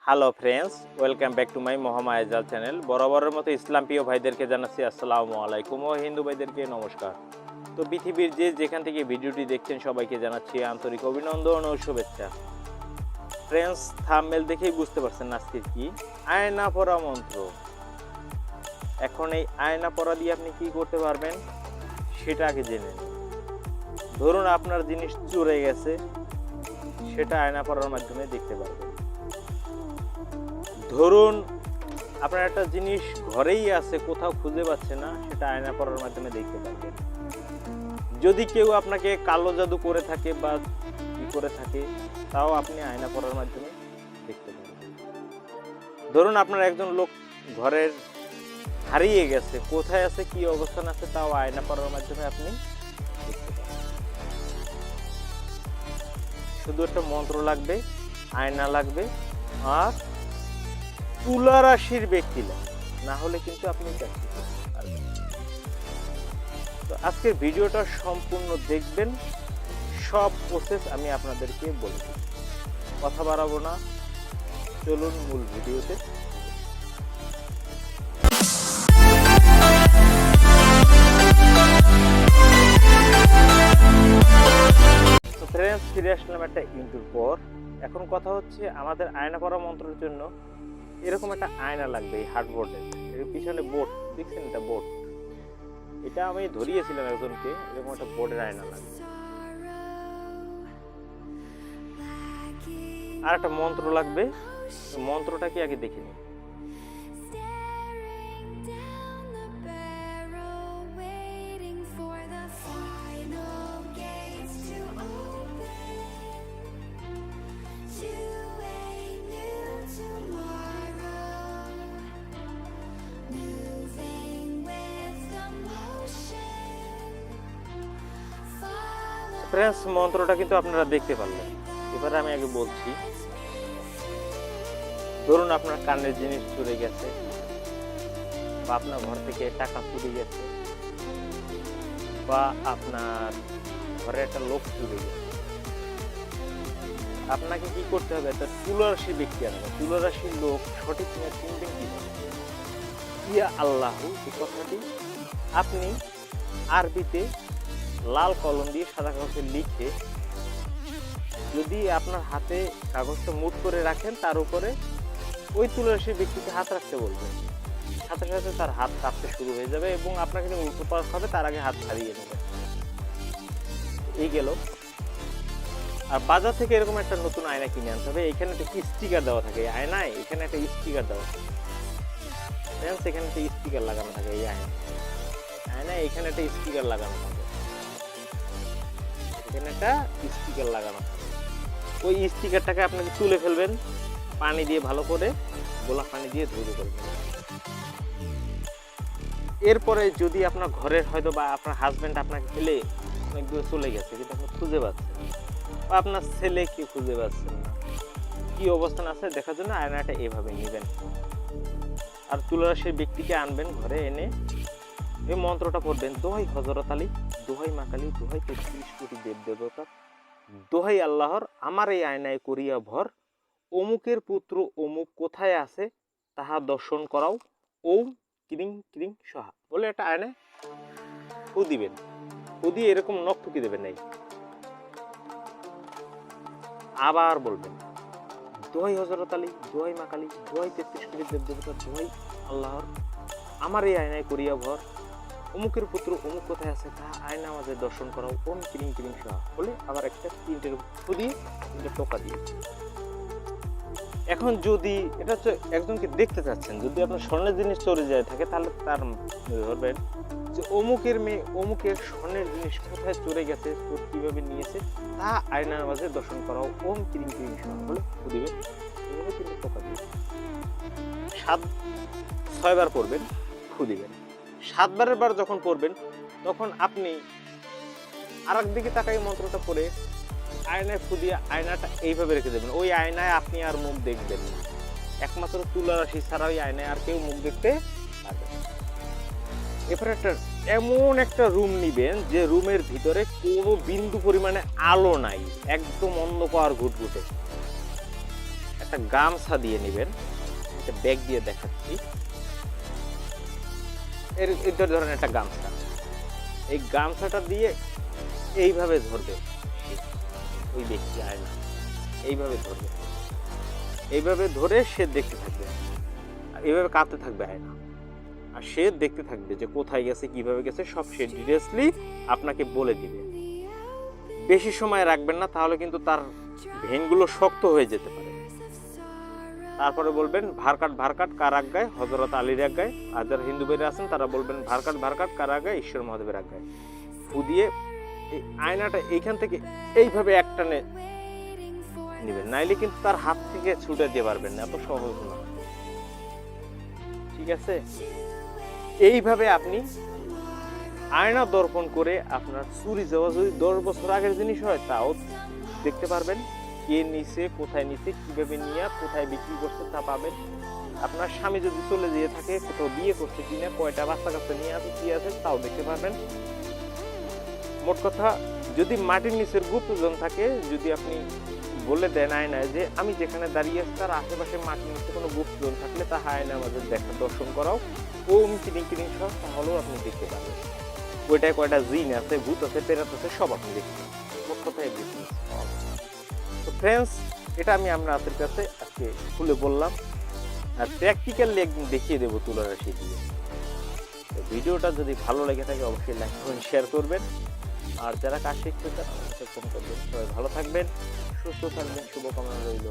Hello friends, welcome back to my Mohammad channel. বরাবরের মতো ইসলাম প্রিয় ভাইদেরকে জানাচ্ছি আসসালামু আলাইকুম ও হিন্দু ভাইদেরকে নমস্কার। তো পৃথিবীর যেখান থেকে ভিডিওটি দেখছেন সবাইকে জানাচ্ছি আন্তরিক অভিনন্দন ও শুভেচ্ছা। ফ্রেন্ডস, থাম্বনেল দেখেই বুঝতে পারছেন আজকে কি আয়না পড়া মন্ত্র। এখন এই আয়না পড়া দিয়ে আপনি কি করতে পারবেন সেটা আগে জেনে নিন। ধরুন আপনার জিনিস চুরে গেছে, সেটা আয়না পড়ার মাধ্যমে দেখতে পারবেন। ধরুন আপনার একটা জিনিস ঘরেই আছে, কোথাও খুঁজে পাচ্ছে না, সেটা আয়না পড়ার মাধ্যমে দেখতে পারবেন। যদি কেউ আপনাকে কালো জাদু করে থাকে বা কি করে থাকে, তাও আপনি আয়না পড়ার মাধ্যমে দেখতে পারবেন। ধরুন আপনার একজন লোক ঘরের হারিয়ে গেছে, কোথায় আছে, কি অবস্থান আছে, তাও আয়না পড়ার মাধ্যমে আপনি দেখতে পারবেন। শুধু একটা মন্ত্র লাগবে, আয়না লাগবে, আর তুলা রাশির ব্যক্তি না হলে কিন্তু আপনি দেখতে পারবেন। তো আজকের ভিডিওটা সম্পূর্ণ দেখবেন, সব প্রসেস আমি আপনাদেরকে বলে দেব। কথা বাড়াবো না, চলুন মূল ভিডিওতে। তো ফ্রেন্ডস, ফিরে আসলাম একটা ইন্টুর পর। এখন কথা হচ্ছে, আমাদের আয়না পড়া মন্ত্রের জন্য এরকম একটা আয়না লাগবে। এই হার্ডবোর্ডের এর পিছনে বোর্ড দেখছেন, এটা বোর্ড, এটা আমি ধরিয়েছিলাম একজনকে। এরকম একটা বোর্ডের আয়না লাগবে। আর একটা মন্ত্র লাগবে, মন্ত্রটা কি আগে দেখে নিন। ফ্রেন্ডস, মন্ত্রটা কিন্তু আপনারা দেখতে পারলেন। এবারে আমি আগে বলছি। ধরুন আপনার কানের জিনিস চুরে গেছে, বা আপনার ঘর থেকে টাকা চুরি গেছে, বা আপনার ঘরে একটা লোক চুরে গেছে। আপনাকে কি করতে হবে, একটা তুলারাশি ব্যক্তি আনবে। তুলারাশির লোক সঠিক চিনবেন কিভাবে? ইয়া আল্লাহু, এই কথাটি আপনি আরবিতে লাল কলম দিয়ে সাদা কাগজে লিখে, যদি আপনার হাতে কাগজটা মুঠ করে রাখেন, তার উপরে ওই তুলারাশির ব্যক্তিকে হাত রাখতে বলবেন। সাথে সাথে তার হাত কাঁপতে শুরু হয়ে যাবে এবং আপনাকে যখন উল্টো পাল্টা হবে তার আগে হাত ছাড়িয়ে নেবে। এই গেল। আর বাজার থেকে এরকম একটা নতুন আয়না কিনে আনতে হবে। এখানে একটা স্টিকার দেওয়া থাকে এই আয়নায়, এখানে একটা স্টিকার দেওয়া থাকে। এখানে একটা স্টিকার লাগানো থাকে। এই আয়নায় এখানে একটা স্টিকার লাগানো থাকে। এখানে একটা স্টিকার লাগানো থাকে। ওই স্টিকারটাকে আপনাকে তুলে ফেলবেন, পানি দিয়ে ভালো করে, গোলাপ পানি দিয়ে ধুয়ে করবেন। এরপরে যদি আপনার ঘরের হয়তো বা আপনার হাজব্যান্ড আপনাকে ফেলে অনেক দূরে চলে গেছে, কিন্তু আপনি খুঁজে পাচ্ছেন, বা আপনার ছেলে কি খুঁজে পাচ্ছেন না, কি অবস্থান আছে দেখার জন্য আয়নাটা এভাবে নেবেন। আর তুলারাশির ব্যক্তিকে আনবেন ঘরে, এনে এই মন্ত্রটা পড়বেন। দোহাই হযরত আলী, দোহাই মা কালী, দোহাই ৩৩ কোটি দেব দেবতা, দোহাই আল্লাহর, আমার এই আয়নায় করিয়া ভর, অমুকের পুত্র অমুক কোথায় আছে তাহা দর্শন করাও, ওম ক্রিং ক্রিং সহা বলে একটা আয়নায় ফু দিবেন। ফু দিয়ে এরকম নখ ঠুকি দেবেন। নাই আবার বলবেন, দোহাই হযরত আলী, দোহাই মা কালী, দোহাই ৩৩ কোটি দেব দেবতা, দোহাই আল্লাহর, আমার এই আয়নায় করিয়া ভর, অমুকের পুত্র অমুক কোথায় আছে তা আয়না আমাদের দর্শন করাও, ওম ক্রিং ক্রিং সহা বলে আবার একটা তিনটে ফু দিয়ে তিনটে টোকা দিয়ে। এখন যদি এটা হচ্ছে একজনকে দেখতে চাচ্ছেন, যদি আপনার স্বর্ণের জিনিস চলে যায় থাকে, তাহলে তার ধরবেন যে অমুকের মেয়ে অমুকের স্বর্ণের জিনিস কোথায় চলে গেছে, চোর কিভাবে নিয়েছে, তা আয়নার মাঝে দর্শন করাও, ওম ক্রিং ক্রিং সহা বলে ফু দিবেন। এইভাবে কিন্তু টোকা দিবেন। 6 বার পড়বেন, ফু দিবেন। 7 বারের বার যখন পড়বেন, তখন আপনি আর একদিকে তাকাই মন্ত্রটা পড়ে আয়নায় ফু দিয়ে আয়নাটা এইভাবে রেখে দেবেন। ওই আয়নায় আপনি আর মুখ দেখবেন না, একমাত্র তুলারাশি ছাড়া ওই আয়নায় আর কেউ মুখ দেখতে পারবে না। এরপর এমন একটা রুম নিবেন যে রুমের ভিতরে কোনো বিন্দু পরিমাণে আলো নাই, একদম অন্ধকার ঘুটঘুটে। একটা গামছা দিয়ে নেবেন, একটা ব্যাগ দিয়ে দেখাচ্ছি। এর ধরেন একটা গামছা, এই গামছাটা দিয়ে এইভাবে ধরবে ওই ব্যক্তি আয়না, এইভাবে ধরবে, এইভাবে ধরে সে দেখতে থাকবে, এইভাবে কাঁদতে থাকবে আয়না, আর সে দেখতে থাকবে যে কোথায় গেছে, কিভাবে গেছে, সব সে ডিটেইলসলি আপনাকে বলে দিবে। বেশি সময় রাখবেন না, তাহলে কিন্তু তার ভেনগুলো শক্ত হয়ে যেতে পারে। তারপরে বলবেন ভারকাট ভারকাট কার আজ্ঞায়, হযরত আলীর আজ্ঞায়। আর যারা হিন্দু ভাইরা আছেন তারা বলবেন ভারকাট ভারকাট কার আজ্ঞায়, ঈশ্বর মহাদেবের আজ্ঞায়। ফু দিয়ে এই আয়নাটা এইখান থেকে এইভাবে একটানে নেবেন, নাইলে কিন্তু তার হাত থেকে ছুটে দিয়ে পারবেন না, এত সহজ না। ঠিক আছে, এইভাবে আপনি আয়না দর্পণ করে আপনার চুরি যাওয়া যদি 10 বছর আগের জিনিস হয় তাও দেখতে পারবেন, কে নিছে, কোথায় নিছে, কিভাবে নিয়ে কোথায় বিক্রি করছে তা পাবেন। আপনার স্বামী যদি চলে যেয়ে থাকে, কোথাও বিয়ে করছে কিনা, কয়টা বাচ্চা কাচ্চা নিয়ে আছে কি আছে তাও দেখতে পারবেন। মোট কথা, যদি মাটির নিচের গুপ্তধন থাকে, যদি আপনি বলে দেন আয়নায় যে আমি যেখানে দাঁড়িয়ে আছি তার আশেপাশে মাটির নিচে কোনো গুপ্তধন থাকলে তা আয়না আমাদের দেখা দর্শন করাও, ওম কিরিং কিরিং সব, তাহলেও আপনি দেখতে পারবেন। ওইটায় কয়টা জিন আছে, ভূত আছে, প্রেত আছে, সব আপনি দেখতে পাবেন। মোট কথা এভরিথিং। তো ফ্রেন্ডস, এটা আমি আপনাদের কাছে আজকে খুলে বললাম, আর প্র্যাকটিক্যালি একদিন দেখিয়ে দেবো তুলা রাশি দিয়ে। তো ভিডিওটা যদি ভালো লেগে থাকে অবশ্যই লাইক করবেন, শেয়ার করবেন, আর যারা কাজ শিখতে চান আমাকে ফোন করবেন। সবাই ভালো থাকবেন, সুস্থ থাকবেন, শুভকামনা রইল।